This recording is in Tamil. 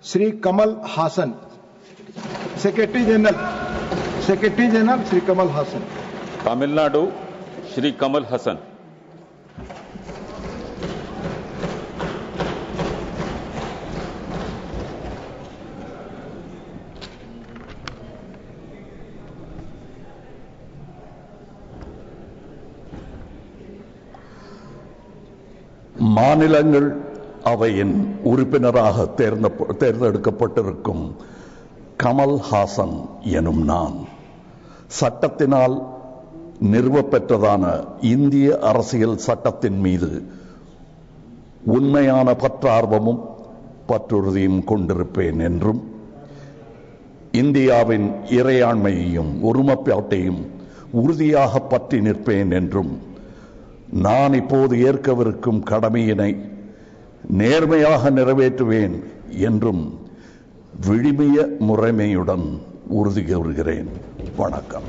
Sri Kamal Hassan, Secretary General, Sri Kamal Hassan. Tamil Nadu, Sri Kamal Hassan. மாநிலங்கள் அவையின் உறுப்பினராக தேர்ந்தெடுக்கப்பட்டிருக்கும் கமல் ஹாசன் எனும் நான் சட்டத்தினால் நிறுவப்பெற்றதான இந்திய அரசியல் சட்டத்தின் மீது உண்மையான பற்றார்வமும் பற்றுறுதியும் கொண்டிருப்பேன் என்றும் இந்தியாவின் இறையாண்மையையும் ஒருமைப்பாட்டையும் உறுதியாக பற்றி நிற்பேன் என்றும் நான் இப்போது ஏற்கவிருக்கும் கடமையினை நேர்மையாக நிறைவேற்றுவேன் என்றும் விழுமிய முறைமையுடன் உறுதி கூறுகிறேன். வணக்கம்.